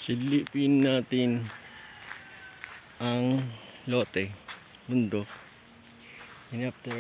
Silipin natin ang lote, bundok. And after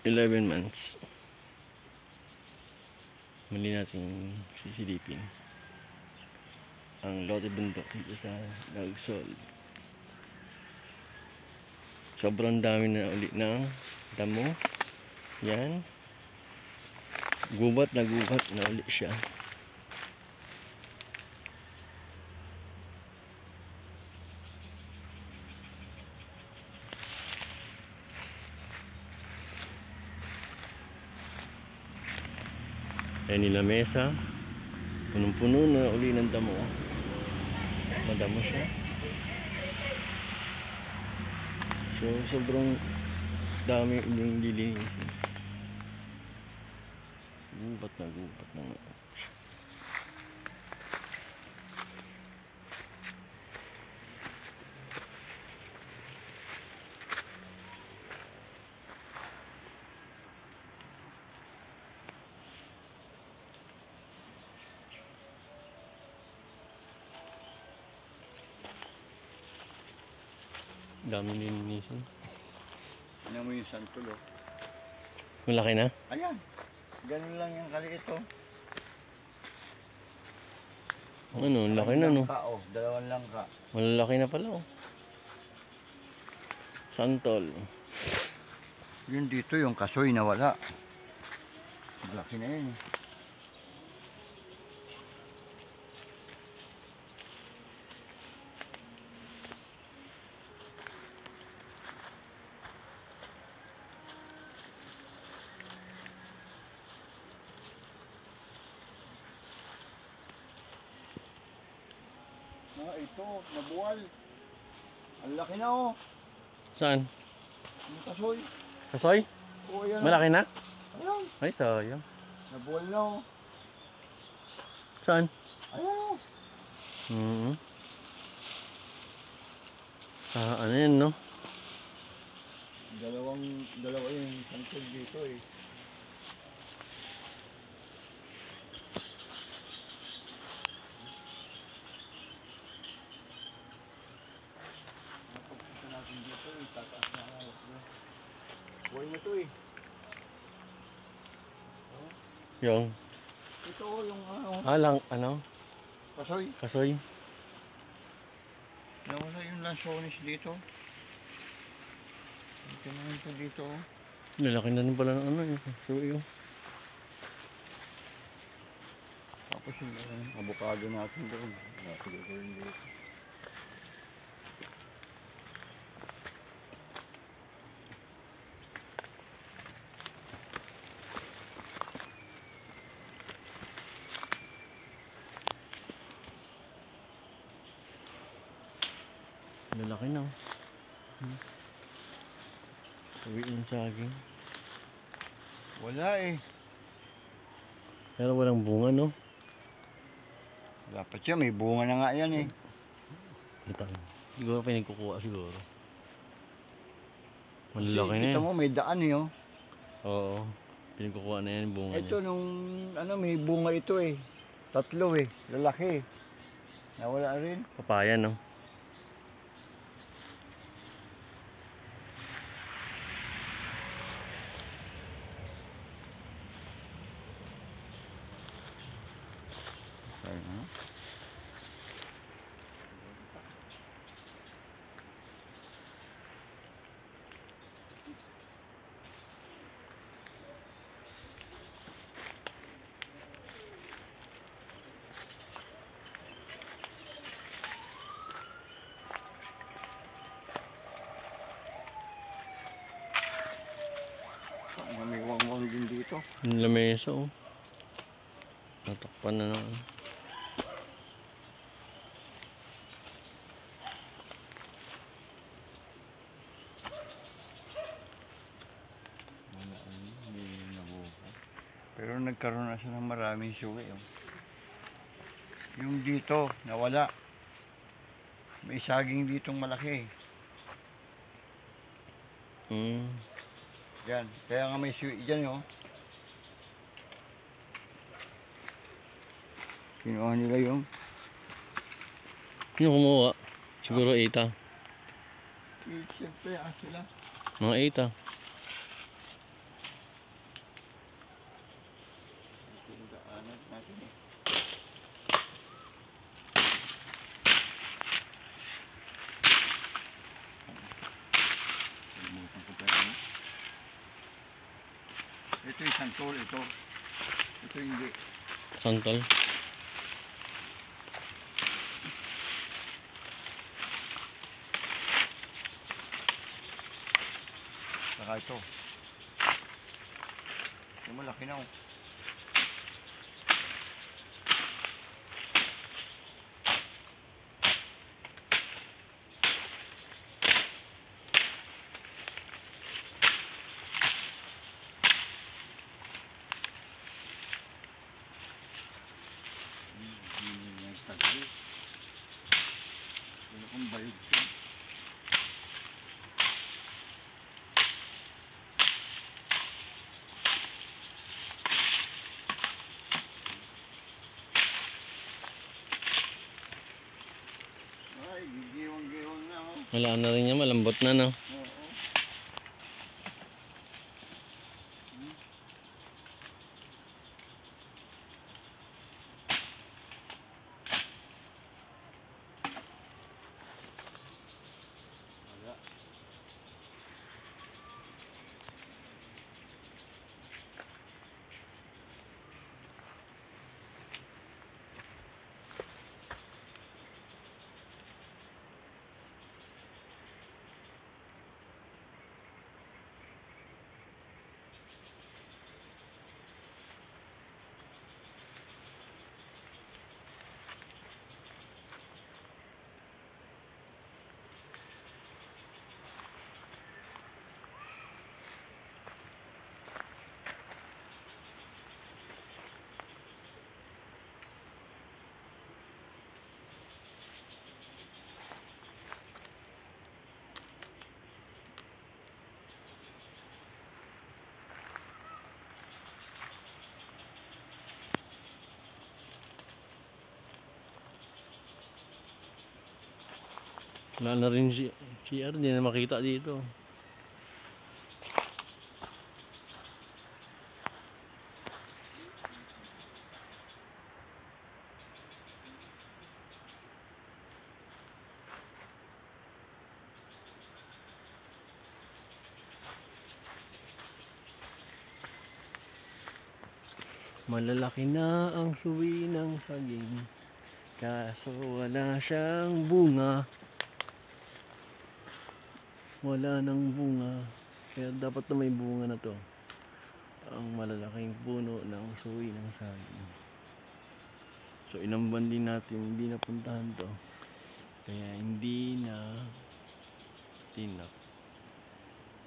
11 months, muli natin sisilipin ang lote bundok dito sa Nagsol. Sobrang dami na ulit ng damo. Yan. Gubat na ulit siya. Ayan nila mesa. Punong-puno na uli ng damo. Madamo siya. So sobrang dami yung lilinisin. Gubat na nga. Dami nilinisin. Tingnan mo yung santol, oh. Malaki na? Ayan. Ganun lang yung kaliit, oh. Ano, laki na, no? Oh, 2 langka. Malalaki na pala, oh. Santol. Yun dito, yung kasoy na wala. Laki na yun, eh. Ito, nabuwal. Ang laki na, oh. Saan? Yung kasoy. Kasoy? Oh, ayan. Malaki na? Ayan. Ay, sayang. Nabuwal na, oh. Saan? Ayan, oh. Ano yan, no? Dalawa yung santol dito, eh. Buhay mo to, eh. Yung? Ito, yung Ano? kasoy. Kasoy? Nawala yung lansones dito. Ito naman ito dito, oh. Lalaki na rin pala ng ano, yung kasoy, oh. Tapos yung avocado natin doon. Napili ko rin dito. Lalaki na, oh. Uwi yung saging. Wala, eh. Pero walang bunga, no? Dapat siya, may bunga na nga yan, eh. Ito. Siguro pinagkukuha siguro. Malalaki na Kita yan. mo, may daan, eh, oh. Oo. Pinagkukuha na yan yung bunga Ito, niya. nung, may bunga ito, eh. 3, eh. Lalaki, eh. Nawala rin. Papaya, no? Ayun, may wangwang din dito. Yung lamesa, oh. Natakpan na naman. Pero nagkaroon na siya ng maraming suwi, oh. Yung dito, nawala. May saging ditong malaki. Yan. Kaya nga may suwi dyan, oh. Kinuha nila yung Sino kumuha? Siguro 8 ah. siyempre sila. Mga 8 ah. Pinagdaanan natin eh. Kalimutan ko pa yun. Ito yung santol, ito. Ito hindi. Santol. Saka ito. Yung malaki na oh. Tagali. Wala kong bayog siya. Ay, gigiwang-giwang na oh. Wala na rin niya, malambot na no. Oo. Wala. Wala na rin si CR, hindi na makita dito. Malalaki na ang suwi ng saging, kaso wala siyang bunga. Wala nang bunga, kaya dapat na may bunga na to. Ang malalaking puno ng suwi ng saging. So ilang buwan din natin hindi napuntahan to, kaya hindi na tinak.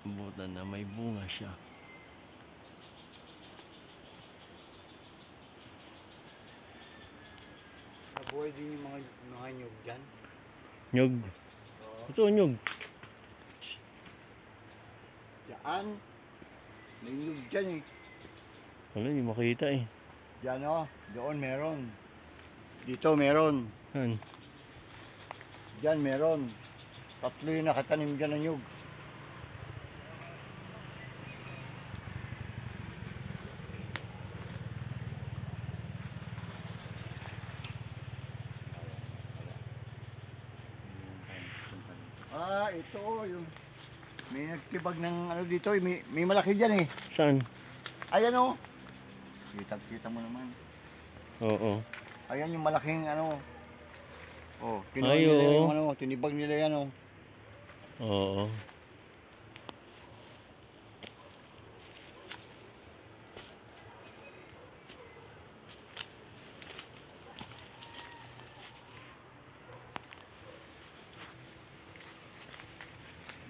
Abutan na may bunga siya. Nabuhay din yung mga nyug dyan. Nyog. Oo. Ito nyog. Diyan. May nyug dyan eh. Wala, hindi makita eh. Diyan oh. Doon meron. Dito meron. Han. Diyan meron. 3 yung nakatanim dyan ng nyug. Ito yung may nagtibag ng ano dito, may malaki diyan eh. Saan? Ayan oh. Kita mo naman. Oo. Ayan yung malaking ano. Oh, Ay, nila oo. yung ano, tinibag nila yan oh. Oo.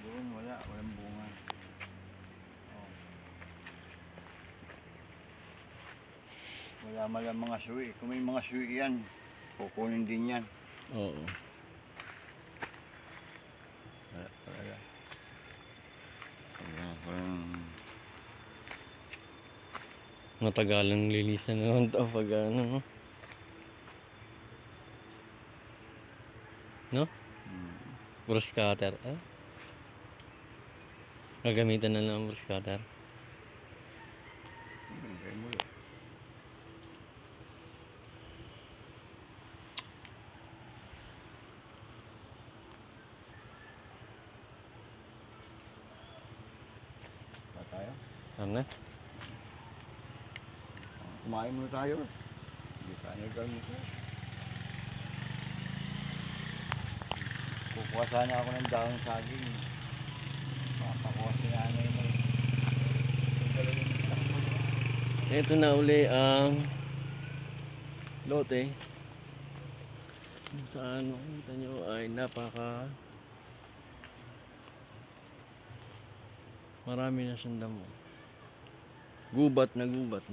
Doon walang bunga. Oh. Wala malang mga suwi. Kung may mga suwi yan, kukunin din yan. Oo. Wala. Parang Matagalang lilisan naman to pag ano. No? Brush cutter. Gagamitan na lang ang brush cutter. Kaya mo yun. Ba tayo? Ano na? Kumain muna tayo. Hindi tayo nagkamit. Kukuha sana ako ng dahon saging. Papakuha si nanay mo. Ito na uli ang lote. Kung saan makikita nyo ay marami na siyang damo. Gubat na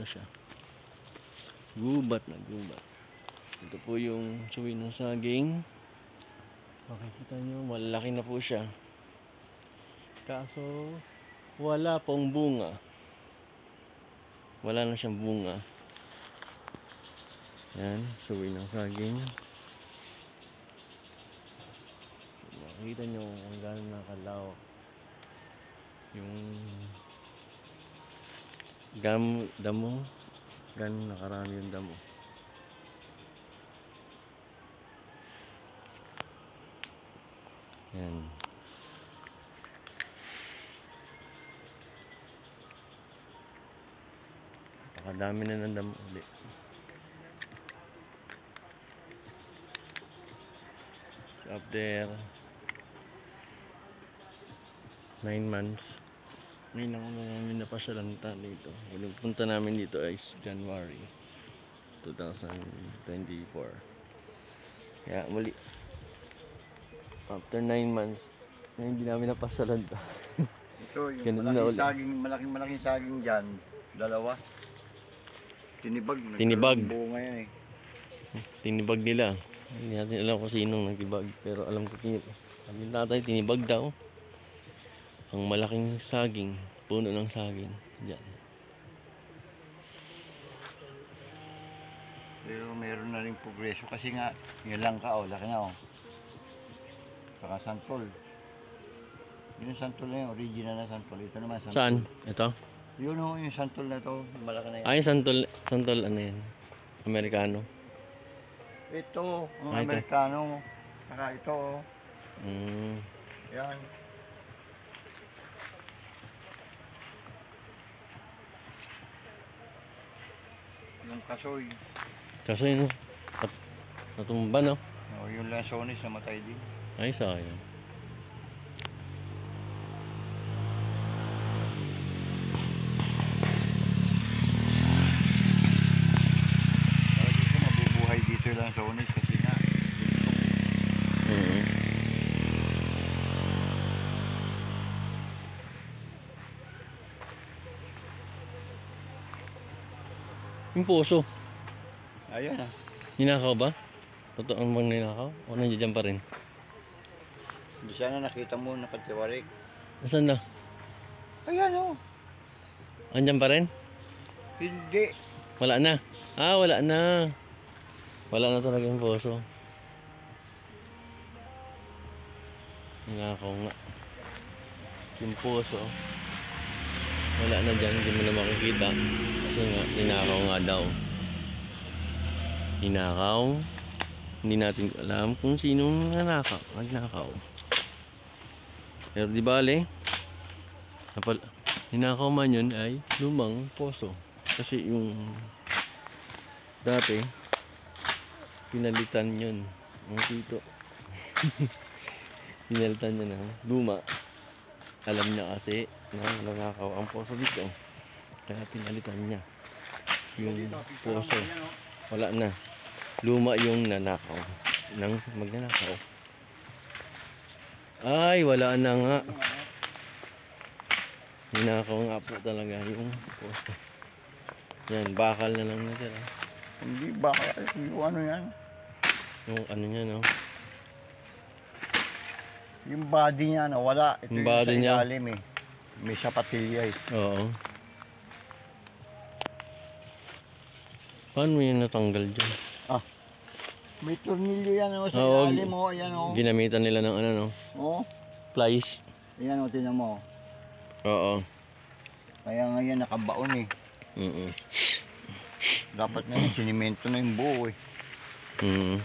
siya. Gubat na gubat. Ito po yung suwi ng saging. Makikita nyo, malaki na po siya. Kaso wala pong bunga. Wala na siyang bunga. Yan, suwi ng saging. Makikita nyo kung gano'n nakalawak yung damo, gano'n nakarami yung damo. Yan. Napakadami na ng damo ulit. After 9 months, ngayon lang namin napasyalanta dito. Huling punta namin dito ay January 2024. Kaya muli, after 9 months, ngayon hindi namin napasyalan to. Ito yung Ganun na malaking ulit. saging, malaking saging dyan. Dalawa. Tinibag. Tinibag. Bunga yan eh. Tinibag nila. Hindi natin alam kung sinong nagtibag. Pero alam ko sabi ng tatay, tinibag daw. Ang malaking saging, puno ng saging. Diyan. Pero meron na rin progreso kasi nga, yun lang ka, laki na Saka santol. Yun yung santol na yun, original na santol. Ito naman santol. Saan? Ito? Yun yung santol na to, malaki na yan. Ay, santol ano yan? Amerikano. Ito, ang Ito. Amerikano. Saka ito, yan. Yung kasoy. Kaso yun, natumba no? Yung lansones namatay din. Ay, sayang. Dito mabubuhay dito yung lansones kasi nga. Yung puso, Ayan ninakaw ba? Totoo bang ninakaw? O nandiyan pa rin? Hindi sana nakita mo nakatiwarik. Nasaan na? Ayan Andyan pa rin? Hindi. Wala na. Ah, wala na. Wala na talaga yung puso. Ninakaw nga. Yung puso, wala na dyan. Hindi mo na makikita. Kasi nga, ninakaw nga daw. Ninakaw. Hindi natin alam kung sino nagnakaw. Pero di bale, ninakaw man yun ay lumang poso. Kasi yung dati, pinalitan yun. Ang tito. Pinalitan niya ng luma. Alam niya kasi na nanakaw ang poso dito. Kaya pinalitan niya yung poso. Wala na. Luma yung nanakaw ng magnanakaw. Ay, wala na nga. Ninakaw nga po talaga yung poso. Yan, bakal na lang natira. Hindi baka yung ano yan. Yung ano niya, no? Yung body niya nawala. Ito Yung yung body sa niya? ilalim eh. May sapatilya eh. Oo. Paano mo yun natanggal dyan? May tornilyo yan sa Oo, ilalim mo. Ayan o. Ginamitan nila ng ano, no? Oh. Plies. Ayan o, tinan mo. Oo. Kaya ngayon nakabaon eh. Mm. Dapat na yun, sinimento na yung buo eh. Mm.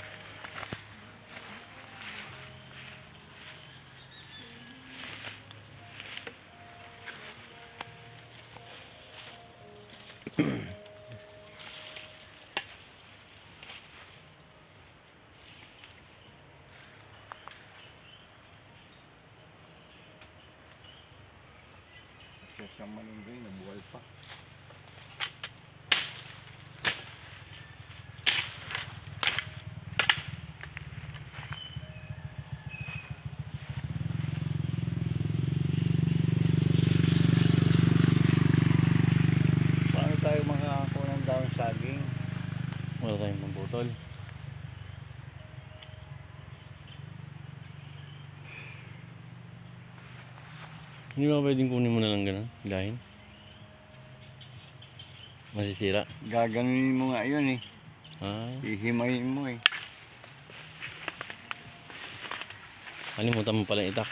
Kasi siyang manunggay, nabuhal pa. Paano tayo makakakuha ng daong saging? Wala tayong mabutol. Hindi ba pwedeng kunin mo na lang gano'n? Hilahin? Masisira. Gaganunin mo nga yun eh. Ah, Ihimayin mo eh. kalimutan mo pala itak.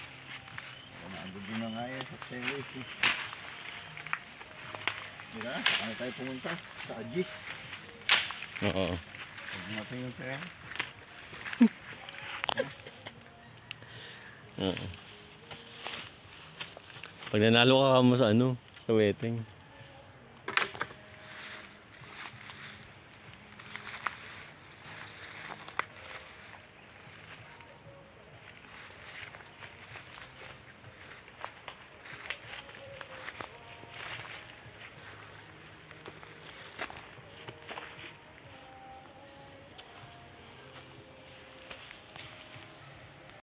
Nandun din na nga yan sa terrace eh. Diba? Ano tayo pumunta? Sa Ajis. Oo. Huwag natin yung pera. Oo. Pag nanalo ka mo sa ano, sa wedding.